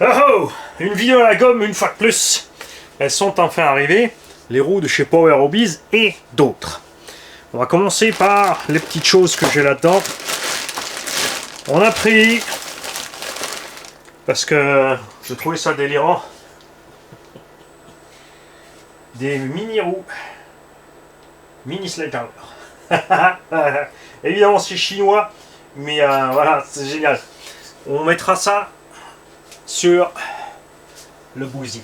Oh oh, une vidéo à la gomme une fois de plus. Elles sont enfin arrivées, les roues de chez Power Hobbies et d'autres. On va commencer par les petites choses que j'ai là-dedans. On a pris, parce que je trouvais ça délirant, des mini roues, mini sledgehammer. Évidemment c'est chinois, mais voilà, c'est génial. On mettra ça sur le bousier.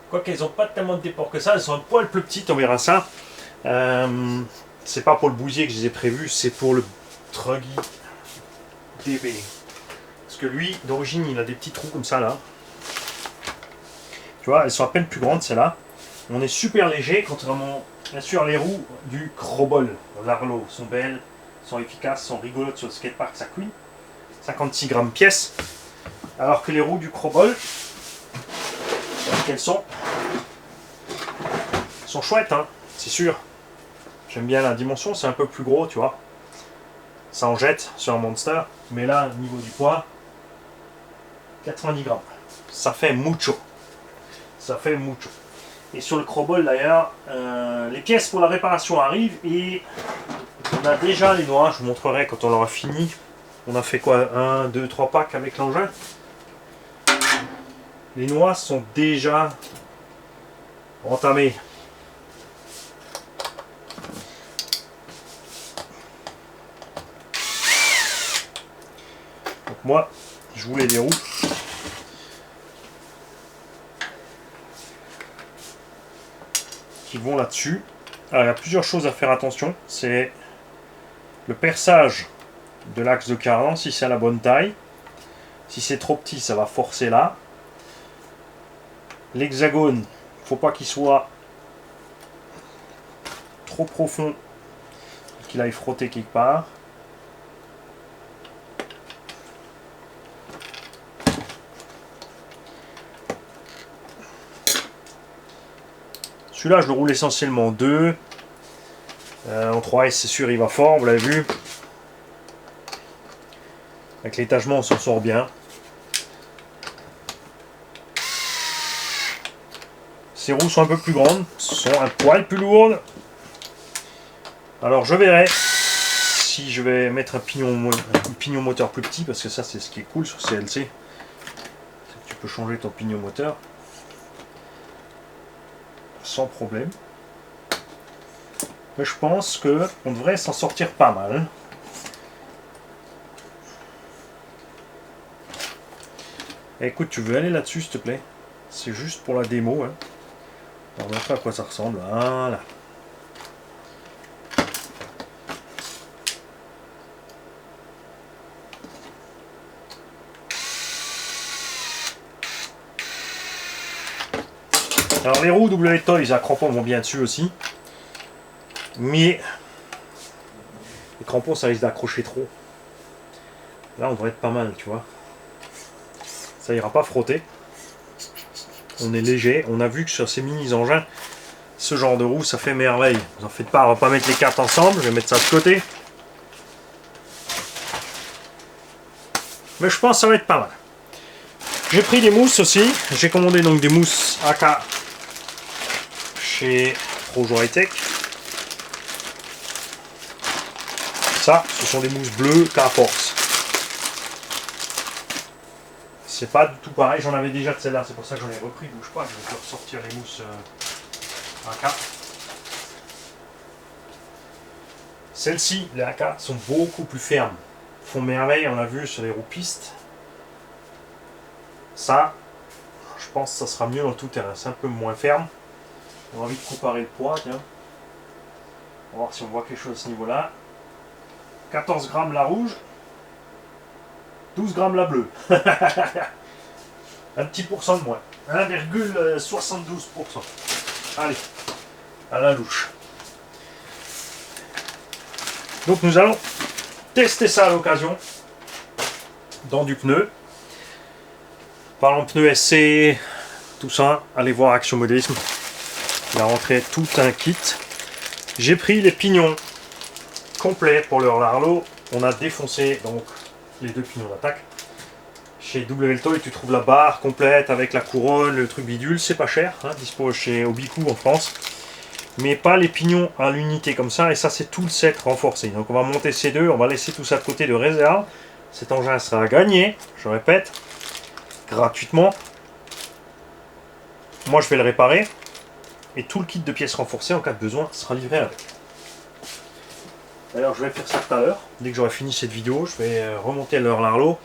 Quoique elles n'ont pas tellement de déport que ça, elles sont un poil plus petites, on verra ça. C'est pas pour le bousier que je les ai prévus, c'est pour le Truggy DB. Parce que lui, d'origine, il a des petits trous comme ça là. Tu vois, elles sont à peine plus grandes celles-là. On est super léger, contrairement, bien sûr, les roues du Crobol. L'Arlo sont belles, sont efficaces, sont rigolotes sur le skatepark, ça cuit. 56 grammes pièce. Alors que les roues du Crobol, qu'elles sont chouettes, hein, c'est sûr. J'aime bien la dimension, c'est un peu plus gros, tu vois. Ça en jette sur un Monster. Mais là, au niveau du poids, 90 grammes. Ça fait mucho. Ça fait mucho. Et sur le Crobol d'ailleurs, les pièces pour la réparation arrivent et on a déjà les noix. Je vous montrerai quand on aura fini. On a fait quoi, 1, 2, 3 packs avec l'engin. Les noix sont déjà entamées. Donc moi, je voulais des roues. Qui vont là-dessus. Alors il y a plusieurs choses à faire attention. C'est le perçage de l'axe de carence, si c'est à la bonne taille. Si c'est trop petit, ça va forcer là. L'hexagone, il ne faut pas qu'il soit trop profond, qu'il aille frotter quelque part. Celui-là, je le roule essentiellement en 2. En 3S, c'est sûr, il va fort, vous l'avez vu. Avec l'étagement, on s'en sort bien. Ces roues sont un peu plus grandes, sont un poil plus lourdes. Alors je verrai si je vais mettre un pignon moteur plus petit, parce que ça c'est ce qui est cool sur CLC. C'est que tu peux changer ton pignon moteur sans problème. Mais je pense qu'on devrait s'en sortir pas mal. Écoute, tu veux aller là-dessus s'il te plaît? C'est juste pour la démo. Hein. On va montrer à quoi ça ressemble. Voilà. Alors les roues W-Toys à crampons vont bien dessus aussi. Mais les crampons ça risque d'accrocher trop. Là on devrait être pas mal, tu vois. Ça ira pas frotter. On est léger. On a vu que sur ces mini engins, ce genre de roue ça fait merveille. Vous en faites pas, on va pas mettre les cartes ensemble. Je vais mettre ça de côté. Mais je pense que ça va être pas mal. J'ai pris des mousses aussi. J'ai commandé donc des mousses AK chez Projo High Tech. Ça, ce sont des mousses bleues K-Force. C'est pas du tout pareil, j'en avais déjà de celle-là, c'est pour ça que j'en ai repris. Bouge pas, je vais te ressortir les mousses AK. Celles-ci, les AK, sont beaucoup plus fermes. Font merveille, on l'a vu sur les roues pistes. Ça, je pense que ça sera mieux dans tout terrain, c'est un peu moins ferme. On a envie de comparer le poids, tiens. On va voir si on voit quelque chose à ce niveau-là. 14 grammes la rouge, 12 grammes la bleue. Un petit pourcent de moins. 1,72%. Allez, à la louche. Donc nous allons tester ça à l'occasion dans du pneu. Parlons pneu SC, tout ça, allez voir Action Modélisme. Il a rentré tout un kit. J'ai pris les pignons complets pour leur Larlo. On a défoncé donc les deux pignons d'attaque. Chez WLTOY, tu trouves la barre complète avec la couronne, le truc bidule, c'est pas cher, hein, dispo chez Obiku en France. Mais pas les pignons à l'unité comme ça, et ça c'est tout le set renforcé. Donc on va monter ces deux, on va laisser tout ça de côté de réserve. Cet engin sera gagné, je répète, gratuitement. Moi je vais le réparer, et tout le kit de pièces renforcées en cas de besoin sera livré avec. Alors je vais faire ça tout à l'heure, dès que j'aurai fini cette vidéo, je vais remonter leur Larlo.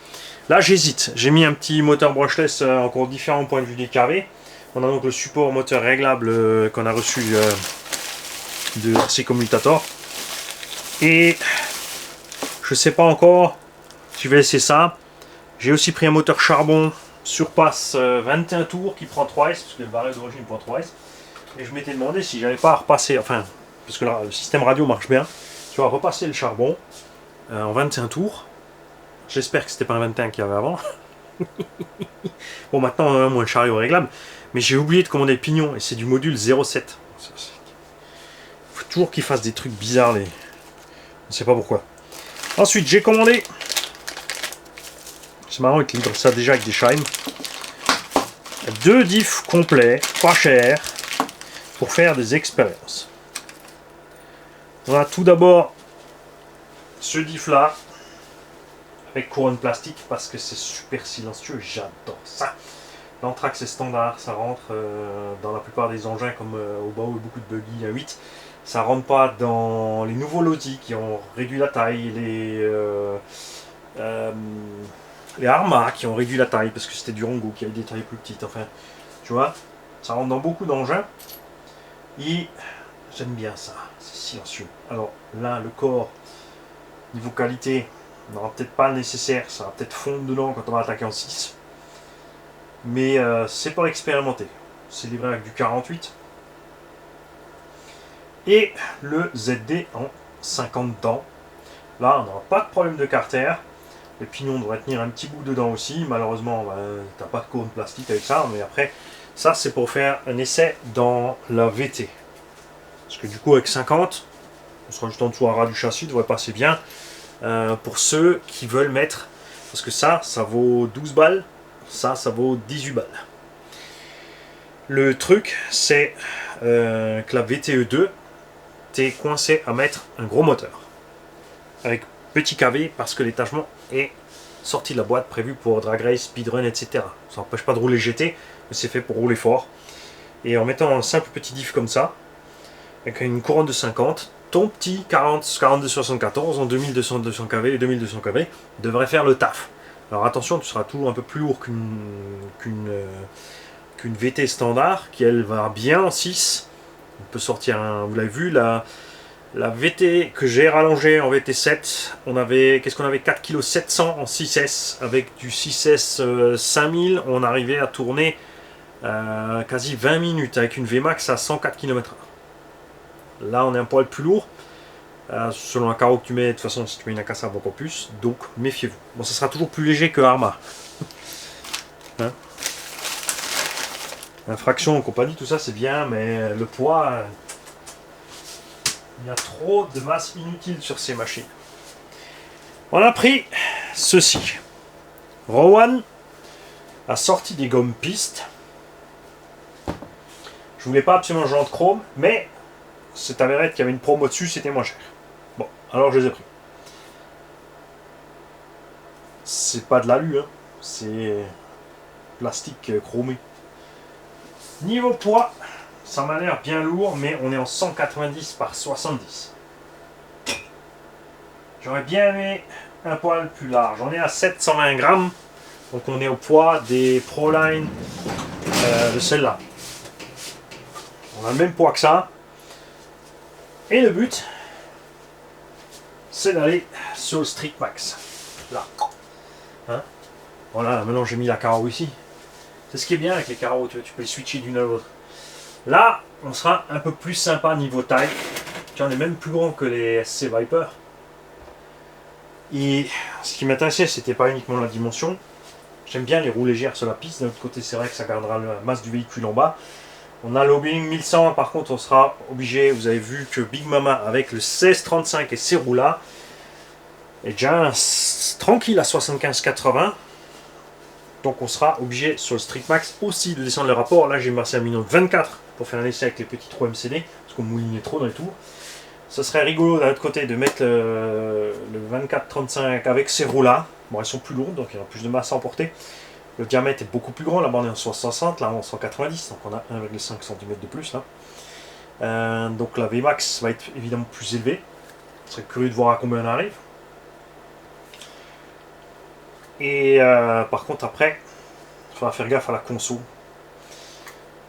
Là j'hésite, j'ai mis un petit moteur brushless encore différent au point de vue des KV. On a donc le support moteur réglable qu'on a reçu de RC Commutator. Et je sais pas encore si je vais essayer ça. J'ai aussi pris un moteur charbon surpasse 21 tours qui prend 3S, parce que le barrel d'origine prend 3S. Et je m'étais demandé si j'avais pas à repasser, enfin, parce que là, le système radio marche bien, tu vas repasser le charbon en 21 tours. J'espère que c'était pas un 21 qu'il y avait avant. Bon, maintenant on a moins le chariot réglable, mais j'ai oublié de commander le pignon et c'est du module 07. Faut toujours qu'ils fassent des trucs bizarres, les... je ne sais pas pourquoi. Ensuite, j'ai commandé. C'est marrant, ils te livrent ça déjà avec des Scheim. 2 diffs complets, pas chers, pour faire des expériences. On a tout d'abord ce diff là avec couronne plastique parce que c'est super silencieux, j'adore ça. L'Anthrax c'est standard, ça rentre dans la plupart des engins comme au bas où beaucoup de buggy à 8. Ça rentre pas dans les nouveaux lotis qui ont réduit la taille, les Arma qui ont réduit la taille parce que c'était du Rongo qui avait des tailles plus petites. Enfin, tu vois, ça rentre dans beaucoup d'engins et j'aime bien ça, c'est silencieux. Alors là, le corps, niveau qualité, on n'aura peut-être pas le nécessaire, ça va peut-être fondre dedans quand on va attaquer en 6. Mais c'est pas expérimenté. C'est livré avec du 48. Et le ZD en 50 dents. Là, on n'aura pas de problème de carter. Le pignon devrait tenir un petit bout dedans aussi. Malheureusement, bah, t'as pas de cône plastique avec ça. Mais après, ça c'est pour faire un essai dans la VT. Parce que du coup, avec 50, on sera juste en dessous à ras du châssis, devrait passer bien. Pour ceux qui veulent mettre, parce que ça vaut 12 balles, ça vaut 18 balles. Le truc, c'est que la VTE2, t'es coincé à mettre un gros moteur avec petit KV parce que l'étagement est sorti de la boîte prévu pour drag race, speedrun, etc. Ça n'empêche pas de rouler GT, mais c'est fait pour rouler fort. Et en mettant un simple petit diff comme ça, avec une couronne de 50, ton petit 4274 en 2200 kV et 2200 kV devrait faire le taf. Alors attention, tu seras toujours un peu plus lourd qu'une VT standard qui elle va bien en 6. On peut sortir un, vous l'avez vu, la VT que j'ai rallongée en VT7, on avait, qu'est-ce qu'on avait, 4 kg 700 en 6S, avec du 6S 5000, on arrivait à tourner quasi 20 minutes avec une Vmax à 104 km/h. Là, on est un poil plus lourd. Selon un carreau que tu mets, de toute façon, si tu mets une incassable encore plus. Donc, méfiez-vous. Bon, ça sera toujours plus léger que Arma. Hein, infraction, compagnie, tout ça, c'est bien, mais le poids, il y a trop de masse inutile sur ces machines. On a pris ceci. Rowan a sorti des gommes pistes. Je voulais pas absolument genre de chrome, mais c'est avéré qu'il y avait une promo dessus, c'était moins cher. Bon, alors je les ai pris. C'est pas de l'alu, hein. C'est plastique chromé. Niveau poids, ça m'a l'air bien lourd, mais on est en 190 par 70. J'aurais bien aimé un poil plus large. On est à 720 grammes, donc on est au poids des Proline de celle-là. On a le même poids que ça. Et le but, c'est d'aller sur le Street Max. Là. Hein, voilà, maintenant j'ai mis la carreau ici. C'est ce qui est bien avec les carreaux, tu peux les switcher d'une à l'autre. Là, on sera un peu plus sympa niveau taille. Tu en es même plus grand que les SC Viper. Et ce qui m'intéressait, c'était pas uniquement la dimension. J'aime bien les roues légères sur la piste. D'un autre côté, c'est vrai que ça gardera la masse du véhicule en bas. On a l'Obing 1100, par contre, on sera obligé. Vous avez vu que Big Mama, avec le 1635 et ces roues-là, est déjà tranquille à 75-80. Donc on sera obligé sur le Street Max aussi de descendre le rapport. Là j'ai passé un minimum 24 pour faire un essai avec les petits 3 MCD, parce qu'on moulinait trop dans les tours. Ce serait rigolo d'un autre côté de mettre le 24-35 avec ces roues là. Bon, elles sont plus lourdes, donc il y aura plus de masse à emporter. Le diamètre est beaucoup plus grand, là-bas on est en 160, là en 190, donc on a 1,5 cm de plus là. Donc la Vmax va être évidemment plus élevée. Je serais curieux de voir à combien on arrive. Et par contre après, il faudra faire gaffe à la conso.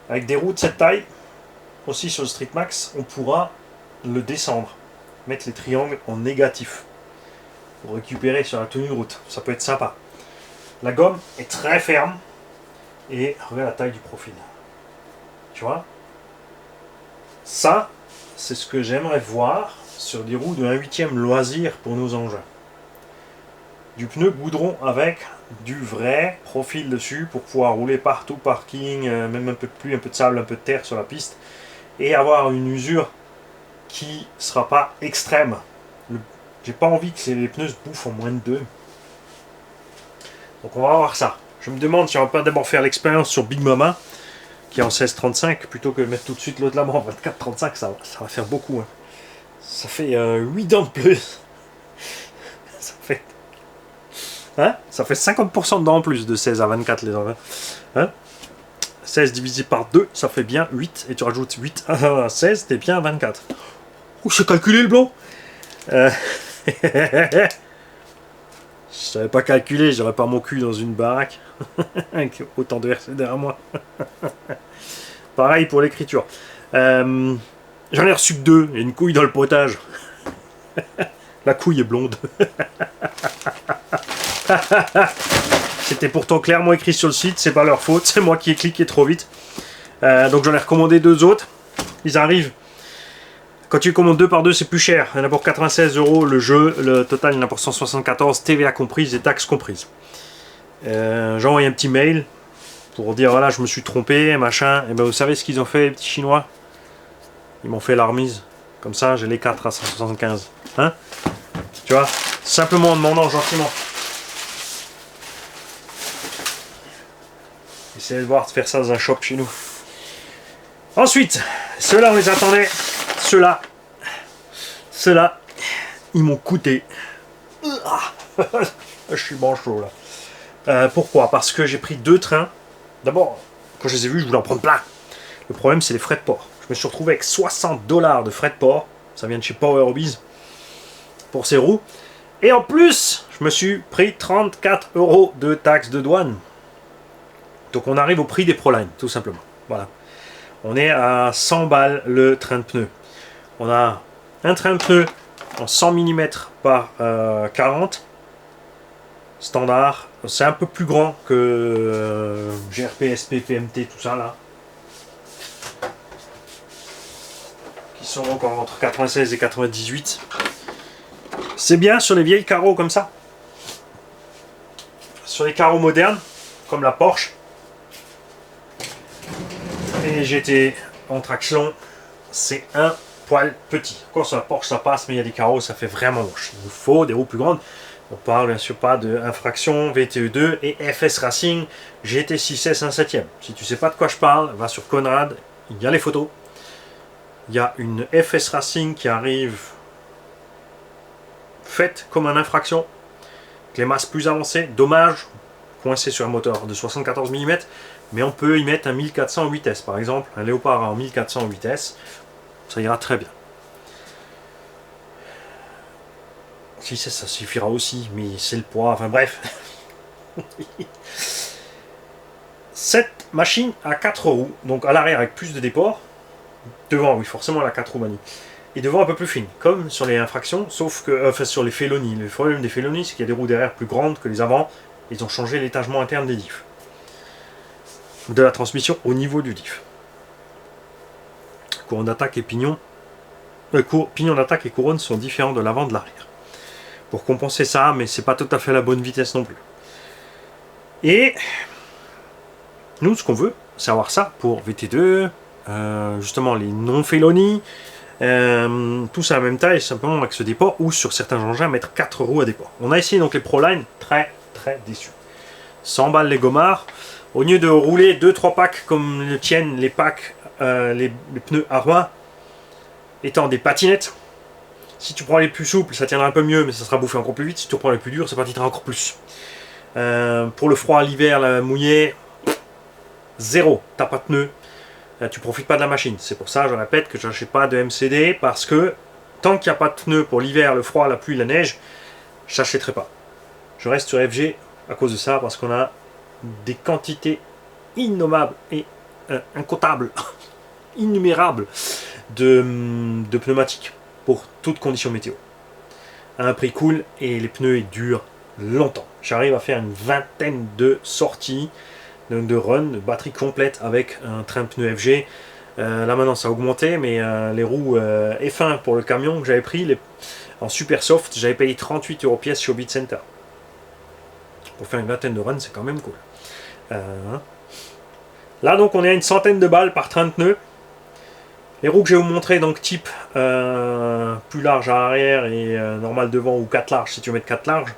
Avec des roues de cette taille, aussi sur le Street Max, on pourra le descendre, mettre les triangles en négatif pour récupérer sur la tenue de route. Ça peut être sympa. La gomme est très ferme et regarde la taille du profil. Tu vois, ça c'est ce que j'aimerais voir sur des roues de 1/8 loisir pour nos engins. Du pneu goudron avec du vrai profil dessus pour pouvoir rouler partout, parking, même un peu de pluie, un peu de sable, un peu de terre sur la piste, et avoir une usure qui sera pas extrême. J'ai pas envie que les pneus se bouffent en moins de 2. Donc on va voir ça. Je me demande si on va pas d'abord faire l'expérience sur Big Mama qui est en 16-35 plutôt que de mettre tout de suite l'autre là-bas en 24-35. Ça va faire beaucoup. Hein. Ça fait 8 dents de plus. Ça fait 50% de dents en plus de 16 à 24 les enfants. Hein, 16 divisé par 2, ça fait bien 8. Et tu rajoutes 8 à 16, t'es bien à 24. Ouh, j'ai calculé le blanc. Je savais pas calculer, j'aurais pas mon cul dans une baraque. Avec autant de RC derrière moi. Pareil pour l'écriture. J'en ai reçu que 2, et une couille dans le potage. La couille est blonde. C'était pourtant clairement écrit sur le site, c'est pas leur faute, c'est moi qui ai cliqué trop vite. Donc j'en ai recommandé 2 autres. Ils arrivent. Quand tu commandes 2 par 2, c'est plus cher. Il y en a pour 96 € le jeu, le total il y en a pour 174, TVA comprise et taxes comprises. J'ai envoyé un petit mail pour dire voilà, je me suis trompé, machin. Et ben vous savez ce qu'ils ont fait, les petits Chinois? Ils m'ont fait la remise. Comme ça, j'ai les 4 à 175. Hein? Tu vois? Simplement en demandant gentiment. Essayez de voir de faire ça dans un shop chez nous. Ensuite, ceux-là on les attendait. Ceux-là, ils m'ont coûté. Je suis manchot là. Pourquoi? Parce que j'ai pris 2 trains. D'abord, quand je les ai vus, je voulais en prendre plein. Le problème, c'est les frais de port. Je me suis retrouvé avec 60 $ de frais de port. Ça vient de chez Power Hobbies pour ces roues. Et en plus, je me suis pris 34 € de taxes de douane. Donc on arrive au prix des Proline, tout simplement. Voilà. On est à 100 balles le train de pneus. On a un train de pneus en 100 mm par 40 standard. C'est un peu plus grand que GRP, SP, PMT, tout ça là. Qui sont encore entre 96 et 98. C'est bien sur les vieilles carreaux comme ça. Sur les carreaux modernes, comme la Porsche. Et GT en traction, c'est un poil petit. Encore sur la Porsche ça passe, mais il y a des carreaux, ça fait vraiment moche. Il nous faut des roues plus grandes. On parle bien sûr pas de Infraction, VTE2 et FS Racing GT6S 1/7. Si tu sais pas de quoi je parle, va sur Conrad, il y a les photos. Il y a une FS Racing qui arrive faite comme un Infraction, avec les masses plus avancées. Dommage, coincé sur un moteur de 74 mm, mais on peut y mettre un 1400 en vitesse, par exemple, un Léopard en 1400 en vitesse, ça ira très bien. Si ça suffira aussi, mais c'est le poids, enfin bref. Cette machine a 4 roues, donc à l'arrière avec plus de déport. Devant, oui, forcément, elle a 4 roues manie. Et devant un peu plus fine, comme sur les Infractions, sauf que, enfin sur les Felony. Le problème des Felony, c'est qu'il y a des roues derrière plus grandes que les avant. Ils ont changé l'étagement interne des diffs. De la transmission au niveau du diff. Courant d'attaque et pignon. Pignon d'attaque et couronne sont différents de l'avant et de l'arrière. Pour compenser ça, mais c'est pas tout à fait la bonne vitesse non plus. Et nous, ce qu'on veut, c'est avoir ça pour VT2, justement les non-Felony, tout ça à la même taille, simplement avec ce déport, ou sur certains engins, mettre 4 roues à déport. On a essayé donc les Proline, très déçus. 100 balles les gommards. Au lieu de rouler 2-3 packs comme le tiennent les packs, les pneus Arma, étant des patinettes, si tu prends les plus souples, ça tiendra un peu mieux, mais ça sera bouffé encore plus vite. Si tu prends les plus durs, ça partira encore plus. Pour le froid, l'hiver, la mouillée, zéro, t'as pas de pneus. Tu profites pas de la machine. C'est pour ça, je répète, que je n'achète pas de MCD, parce que tant qu'il n'y a pas de pneus pour l'hiver, le froid, la pluie, la neige, je n'achèterai pas. Je reste sur FG à cause de ça, parce qu'on a des quantités innommables et incomptables, innumérables de pneumatiques pour toutes conditions météo. À un prix cool, et les pneus ils durent longtemps. J'arrive à faire une vingtaine de sorties de run, de batterie complète avec un train pneu FG. Là maintenant ça a augmenté, mais les roues F1 pour le camion que j'avais pris en super soft, j'avais payé 38 € pièce chez Hobbit Center. Pour faire une vingtaine de runs, c'est quand même cool. Là donc on est à une centaine de balles par train de pneus. Les roues que je vais vous montrer, donc type plus large à l'arrière et normal devant, ou 4 larges si tu veux mettre 4 larges,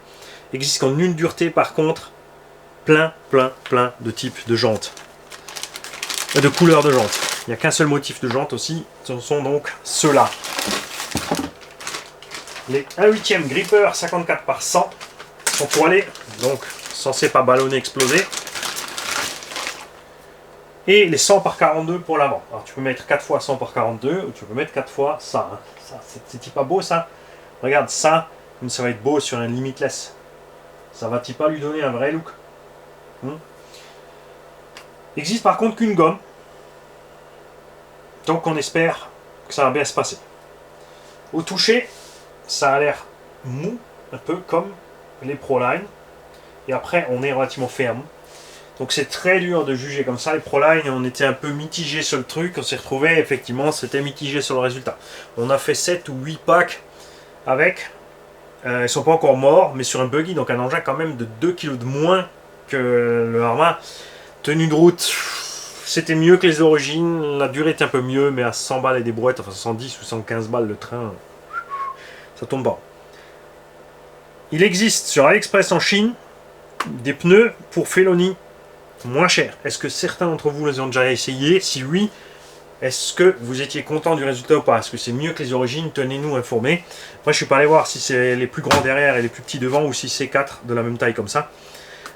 existent qu'en une dureté. Par contre, plein de types de jantes, de couleurs de jantes. Il n'y a qu'un seul motif de jantes aussi, ce sont donc ceux-là. Les 1/8 gripper 54 par 100 sont poilés, donc censés pas ballonner, exploser. Et les 100 par 42 pour l'avant. Alors tu peux mettre 4 fois 100 par 42, ou tu peux mettre 4 fois ça. Hein. Ça c'est pas beau ça. Regarde ça, ça va être beau sur un limitless. Ça va-t-il pas lui donner un vrai look? Il existe par contre qu'une gomme. Donc on espère que ça va bien se passer. Au toucher, ça a l'air mou, un peu comme les Proline. Et après, on est relativement ferme. Donc c'est très dur de juger comme ça. Les Proline, on était un peu mitigé sur le truc. On s'est retrouvé, effectivement, c'était mitigé sur le résultat. On a fait 7 ou 8 packs avec. Ils sont pas encore morts, mais sur un buggy, donc un engin quand même de 2 kg de moins que le Arma. Tenue de route, c'était mieux que les origines. La durée est un peu mieux, mais à 100 balles et des brouettes, enfin 110 ou 115 balles le train, ça tombe pas. Il existe sur AliExpress en Chine des pneus pour Felony moins chers. Est-ce que certains d'entre vous les ont déjà essayés? Si oui, est-ce que vous étiez content du résultat ou pas? Est-ce que c'est mieux que les origines? Tenez-nous informés. Moi je suis pas allé voir si c'est les plus grands derrière et les plus petits devant, ou si c'est 4 de la même taille comme ça.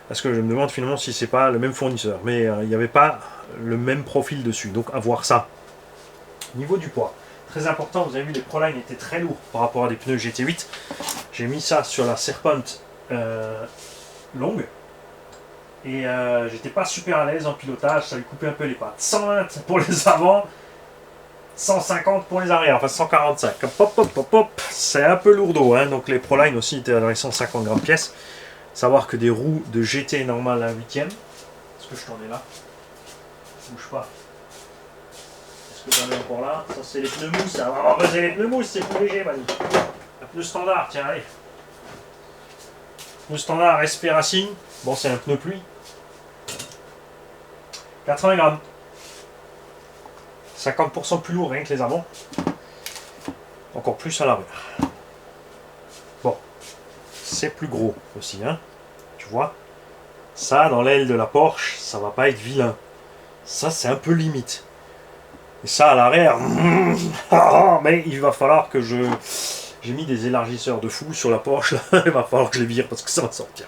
Parce que je me demande finalement si c'est pas le même fournisseur. Mais il n'y avait pas le même profil dessus. Donc à voir ça. Niveau du poids, très important, vous avez vu les Proline étaient très lourds par rapport à des pneus GT8. J'ai mis ça sur la Serpent longue. Et j'étais pas super à l'aise en pilotage, ça lui coupait un peu les pattes. 120 pour les avant, 150 pour les arrières, enfin 145. Pop, pop, pop, pop. C'est un peu lourdeau, hein. Donc les Proline aussi étaient dans les 150 grammes pièce. Savoir que des roues de GT normales à 1/8. Est-ce que je t'en ai là? Bouge pas. Est-ce que j'en ai encore là? Ça c'est les pneus mousse, ça va avoir pesé les pneus mousse, c'est plus léger, Mani. Un pneu standard, tiens, allez. Pneu standard SP Racing. Bon, c'est un pneu pluie. 80 grammes. 50% plus lourd rien que les avant. Encore plus à l'arrière. Bon. C'est plus gros aussi, hein. Tu vois. Ça, dans l'aile de la Porsche, ça va pas être vilain. Ça, c'est un peu limite. Et ça, à l'arrière, mais il va falloir que je... J'ai mis des élargisseurs de fou sur la Porsche. Il va falloir que je les vire parce que ça va sortir.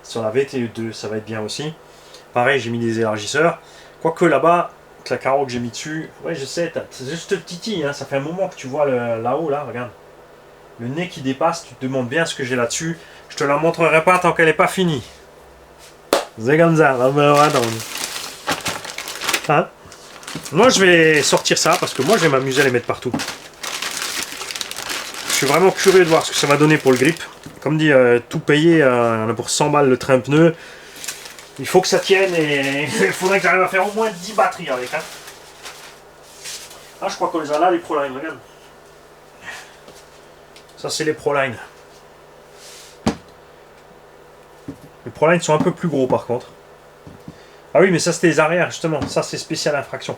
Sur la VTE2, ça va être bien aussi. Pareil, j'ai mis des élargisseurs. Quoique là-bas, la carreau que j'ai mis dessus, ouais, je sais, c'est juste petit, hein, ça fait un moment que tu vois là-haut, là, regarde. Le nez qui dépasse, tu te demandes bien ce que j'ai là-dessus. Je te la montrerai pas tant qu'elle n'est pas finie. C'est comme ça, hein? Moi, je vais sortir ça parce que moi, je vais m'amuser à les mettre partout. Je suis vraiment curieux de voir ce que ça va donner pour le grip. Comme dit, tout payer pour 100 balles le train pneu. Il faut que ça tienne et il faudrait que j'arrive à faire au moins 10 batteries avec. Hein. Ah, je crois qu'on les a là, les Proline, regarde. Ça, c'est les Proline. Les Proline sont un peu plus gros par contre. Ah oui, mais ça, c'était les arrières, justement. Ça, c'est spécial infraction.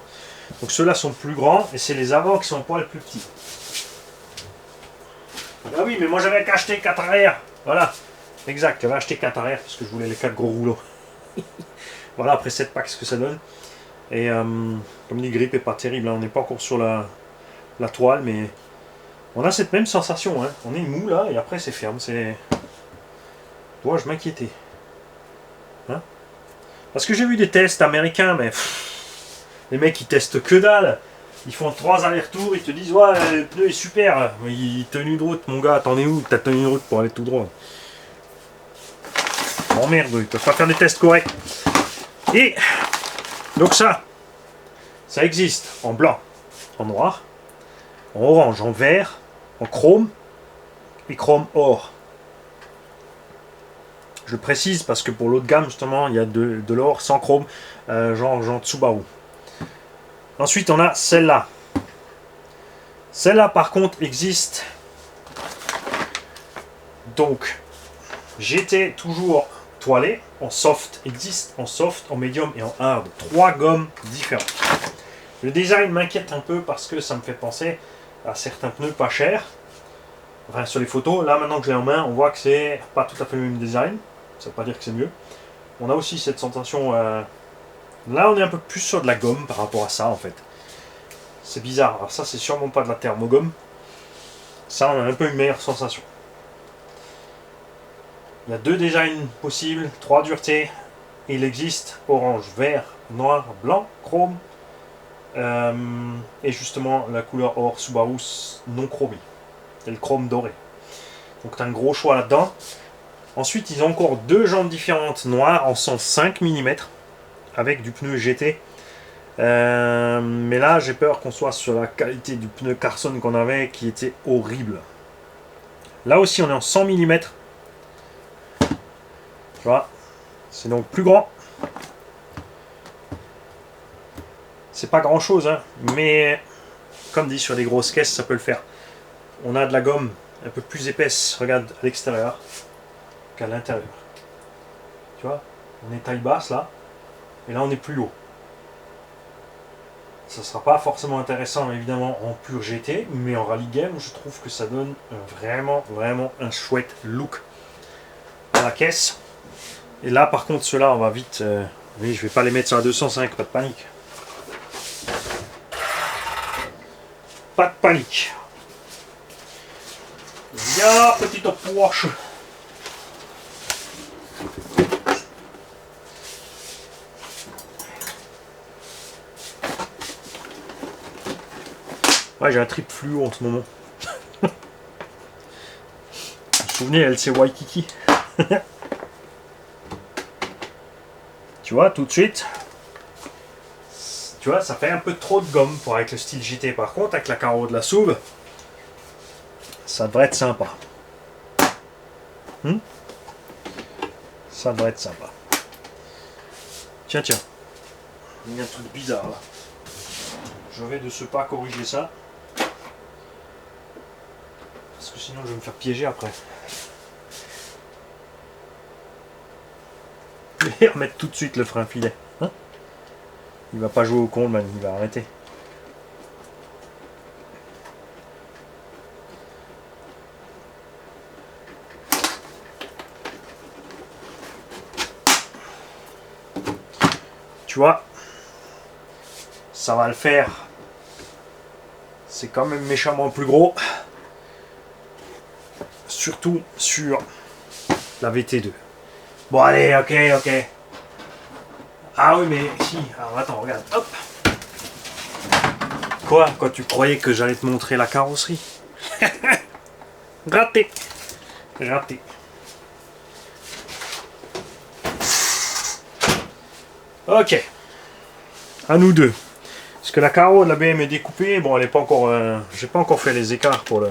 Donc ceux-là sont plus grands et c'est les avant qui sont un poil plus petits. Ah oui, mais moi, j'avais qu'à acheter 4 arrières. Voilà. Exact, j'avais acheté 4 arrières parce que je voulais les 4 gros rouleaux. Voilà, après 7 packs, ce que ça donne. Et comme dit, grip est pas terrible, hein. On n'est pas encore sur la toile, mais on a cette même sensation. Hein. On est mou là, et après c'est ferme. Dois-je m'inquiéter, hein? Parce que j'ai vu des tests américains, mais les mecs ils testent que dalle. Ils font 3 allers-retours, ils te disent ouais, le pneu est super. Il tenue de route, mon gars, t'en es où? T'as tenue de route pour aller tout droit. Oh merde, ils peuvent pas faire des tests corrects. Et donc ça existe en blanc, en noir, en orange, en vert, en chrome et chrome or. Je précise parce que pour l'autre gamme justement il y a de l'or sans chrome, genre Subaru. Ensuite on a celle-là. Celle-là par contre existe. Donc j'étais toujours toilé en soft, existe en soft, en medium et en hard. 3 gommes différentes. Le design m'inquiète un peu parce que ça me fait penser à certains pneus pas chers. Enfin sur les photos, là maintenant que je l'ai en main, on voit que c'est pas tout à fait le même design. Ça veut pas dire que c'est mieux. On a aussi cette sensation... Là on est un peu plus sur de la gomme par rapport à ça en fait. C'est bizarre. Alors ça c'est sûrement pas de la thermogomme. Ça on a un peu une meilleure sensation. Il y a 2 designs possibles, 3 duretés. Il existe orange, vert, noir, blanc, chrome. Et justement la couleur or Subaru non chromée. Et le chrome doré. Donc tu as un gros choix là-dedans. Ensuite ils ont encore 2 jantes différentes noires en sens 5 mm. Avec du pneu GT. Mais là j'ai peur qu'on soit sur la qualité du pneu Carson qu'on avait qui était horrible. Là aussi on est en 100 mm. Tu vois, c'est donc plus grand. C'est pas grand chose, hein, mais comme dit sur les grosses caisses, ça peut le faire. On a de la gomme un peu plus épaisse, regarde à l'extérieur, qu'à l'intérieur. Tu vois, on est taille basse là, et là on est plus haut. Ça sera pas forcément intéressant évidemment en pur GT, mais en rallye game, je trouve que ça donne vraiment un chouette look à la caisse. Et là par contre ceux-là on va vite, oui je vais pas les mettre sur la 205, pas de panique. Pas de panique. Viens petite Porsche. Ouais j'ai un trip fluo en ce moment. Vous vous souvenez elle c'est Waikiki. Tu vois, tout de suite, tu vois, ça fait un peu trop de gomme pour avec le style GT. Par contre, avec la carreau de la SUV, ça devrait être sympa. Ça devrait être sympa. Tiens, il y a un truc bizarre là. Je vais de ce pas corriger ça. Parce que sinon je vais me faire piéger après. Je vais remettre tout de suite le frein filet. Hein, il va pas jouer au con, man, il va arrêter. Tu vois, ça va le faire. C'est quand même méchamment plus gros. Surtout sur la VT2. Bon allez, ok. Ah oui mais si, alors attends, regarde, hop. Quoi? Quand tu croyais que j'allais te montrer la carrosserie? Raté. Ok. À nous deux. Parce que la carreau de la BM est découpée, bon elle est pas encore. J'ai pas encore fait les écarts pour le.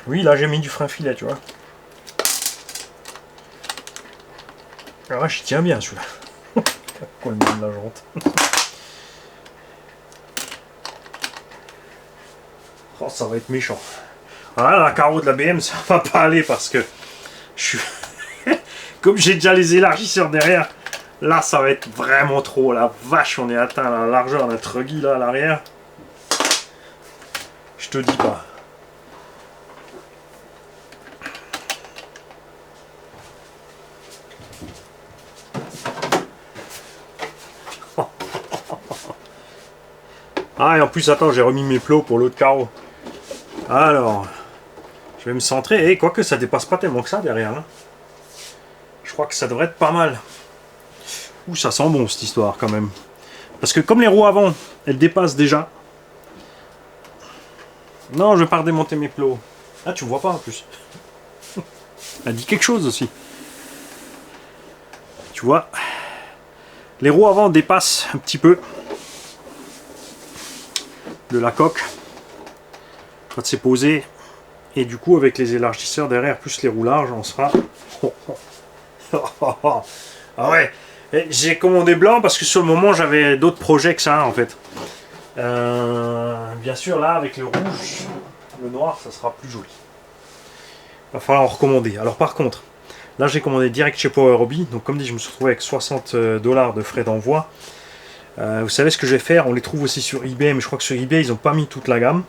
Oui là j'ai mis du frein filet, tu vois. Ah je tiens bien celui-là. Quoi le nom de la jante. Oh ça va être méchant. Voilà la carreau de la BM ça va pas aller parce que je suis. Comme j'ai déjà les élargisseurs derrière, là ça va être vraiment trop. La vache, on est atteint la largeur d'un truggy là à l'arrière. Je te dis pas. Ah, et en plus, attends, j'ai remis mes plots pour l'autre carreau. Alors, je vais me centrer. Et quoique ça dépasse pas tellement que ça derrière. Hein. Je crois que ça devrait être pas mal. Ouh, ça sent bon cette histoire quand même. Parce que comme les roues avant, elles dépassent déjà. Non, je vais pas redémonter mes plots. Ah, tu vois pas en plus. Elle dit quelque chose aussi. Tu vois, les roues avant dépassent un petit peu de la coque quand c'est posé. Et du coup, avec les élargisseurs derrière, plus les roues larges, on sera... Ah ouais, j'ai commandé blanc parce que sur le moment, j'avais d'autres projets que ça, en fait. Bien sûr, là, avec le rouge, le noir, ça sera plus joli. Il va falloir en recommander. Alors par contre, là, j'ai commandé direct chez Power Hobby. Donc comme dit, je me suis retrouvé avec 60 $ de frais d'envoi. Vous savez ce que je vais faire? On les trouve aussi sur eBay, mais je crois que sur eBay, ils n'ont pas mis toute la gamme.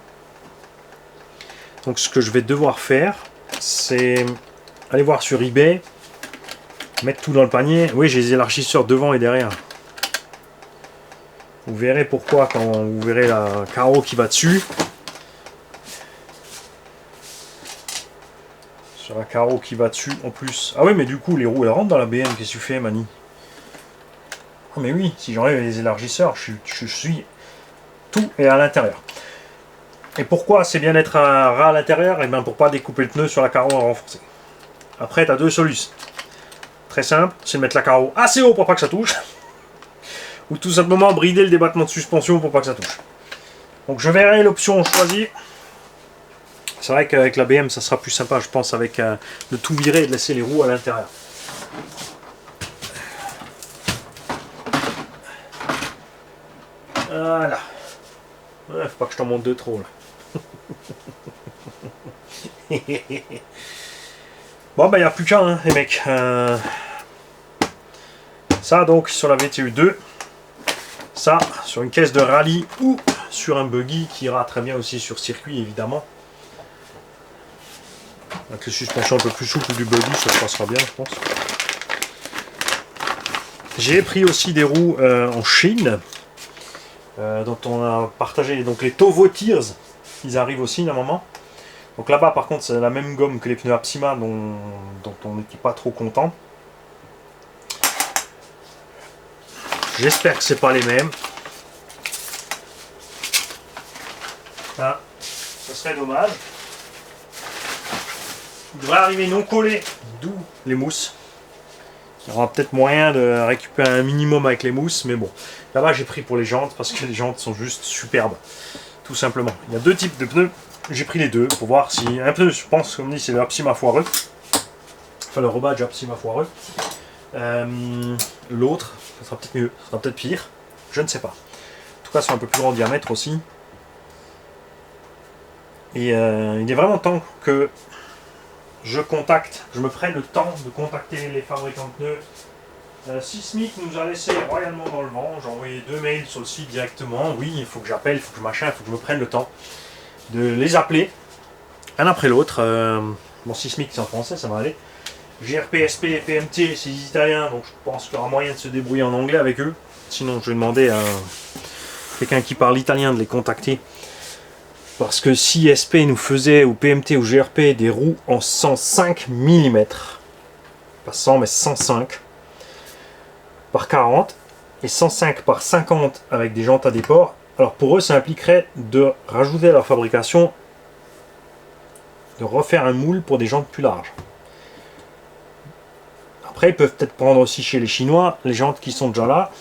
Donc ce que je vais devoir faire, c'est aller voir sur eBay, mettre tout dans le panier. Oui, j'ai les élargisseurs devant et derrière. Vous verrez pourquoi quand vous verrez la carreau qui va dessus. Sur la carreau qui va dessus en plus. Ah oui, mais du coup, les roues elles rentrent dans la BM. Qu'est-ce que tu fais, Mani? Ah mais oui, si j'enlève les élargisseurs, je suis... Tout est à l'intérieur. Et pourquoi c'est bien d'être un ras à l'intérieur? Et bien pour pas découper le pneu sur la carreau à renforcer. Après, tu as deux solutions. Très simple, c'est de mettre la carreau assez haut pour pas que ça touche. Ou tout simplement brider le débattement de suspension pour pas que ça touche. Donc je verrai l'option choisie. C'est vrai qu'avec la BM, ça sera plus sympa, je pense, avec de tout virer et de laisser les roues à l'intérieur. Voilà. Ouais, faut pas que je t'en monte de trop là. Bon bah il n'y a plus qu'un hein, les mecs. Ça donc sur la VTU2. Ça sur une caisse de rallye ou sur un buggy qui ira très bien aussi sur circuit évidemment. Avec les suspensions un peu plus souples du buggy ça se passera bien je pense. J'ai pris aussi des roues en Chine. Dont on a partagé donc les Tovo Tears. Ils arrivent aussi d'un moment. Donc là-bas, par contre, c'est la même gomme que les pneus Apsima dont on n'était pas trop content. J'espère que c'est pas les mêmes. Ah, ce serait dommage. Il devrait arriver non collé, d'où les mousses. Il y aura peut-être moyen de récupérer un minimum avec les mousses, mais bon. Là-bas, j'ai pris pour les jantes parce que les jantes sont juste superbes. Tout simplement. Il y a deux types de pneus. J'ai pris les deux pour voir si un pneu, je pense, comme dit, c'est le Apsima foireux. Enfin, le rebadge Apsima foireux. L'autre, ça sera peut-être mieux, ça sera peut-être pire. Je ne sais pas. En tout cas, c'est un peu plus grand en diamètre aussi. Et il est vraiment temps que je me prenne le temps de contacter les fabricants de pneus. Sismic nous a laissé royalement dans le vent. J'ai envoyé 2 mails sur le site directement. Oui, il faut que j'appelle, il faut que je machin, il faut que je me prenne le temps de les appeler un après l'autre. Bon, Sismic c'est en français, ça va aller. GRP, SP et PMT, c'est les Italiens, donc je pense qu'il y aura moyen de se débrouiller en anglais avec eux. Sinon, je vais demander à quelqu'un qui parle italien de les contacter. Parce que si SP nous faisait, ou PMT ou GRP, des roues en 105 mm, pas 100 mais 105 par 40 et 105 par 50 avec des jantes à déport, alors pour eux ça impliquerait de rajouter à leur fabrication, de refaire un moule pour des jantes plus larges. Après ils peuvent peut-être prendre aussi chez les Chinois les jantes qui sont déjà là,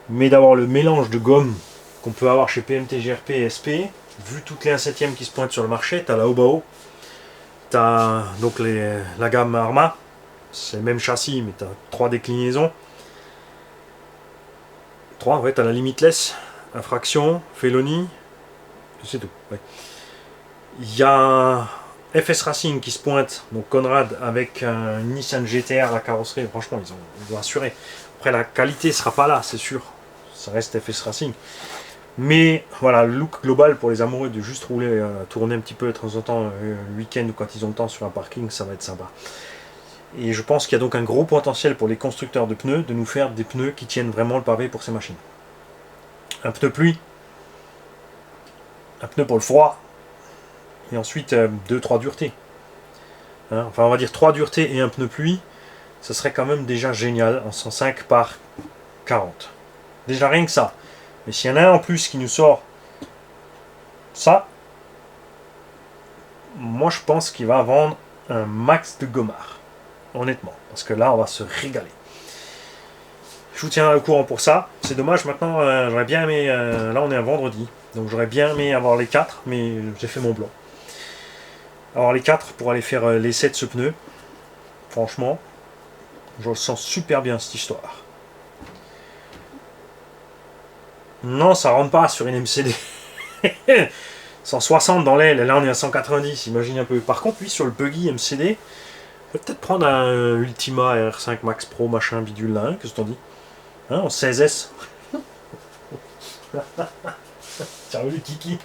mais d'avoir le mélange de gomme qu'on peut avoir chez PMT, GRP et SP, vu toutes les 1/7 qui se pointent sur le marché, tu as la Obao, tu as donc la gamme Arma, c'est le même châssis mais tu as 3 déclinaisons. 3, ouais, tu as la Limitless, Infraction, Felony, c'est tout. Ouais. Il y a FS Racing qui se pointe, donc Conrad avec un Nissan GTR, la carrosserie, franchement ils ont assuré. Après la qualité sera pas là, c'est sûr, ça reste FS Racing. Mais voilà, le look global pour les amoureux de juste rouler, tourner un petit peu de temps en temps le week-end ou quand ils ont le temps sur un parking, ça va être sympa. Et je pense qu'il y a donc un gros potentiel pour les constructeurs de pneus de nous faire des pneus qui tiennent vraiment le pavé pour ces machines. un pneu pluie, un pneu pour le froid, et ensuite 2-3 duretés. Hein, enfin, on va dire 3 duretés et un pneu pluie, ce serait quand même déjà génial en 105 par 40. Déjà rien que ça. Mais s'il y en a un en plus qui nous sort ça, moi je pense qu'il va vendre un max de gommard. Honnêtement. Parce que là, on va se régaler. Je vous tiens au courant pour ça. C'est dommage, maintenant, j'aurais bien aimé... là, on est un vendredi. Donc j'aurais bien aimé avoir les 4, mais j'ai fait mon blanc. Avoir les 4 pour aller faire l'essai de ce pneu. Franchement, je le sens super bien, cette histoire. Non, ça rentre pas sur une MCD. 160 dans l'aile, et là on est à 190, imagine un peu. Par contre, lui, sur le buggy MCD, je vais peut-être prendre un Ultima R5 Max Pro, machin, bidule là, hein, qu'est-ce que t'en dis, hein, en 16S. Sérieux, le kiki.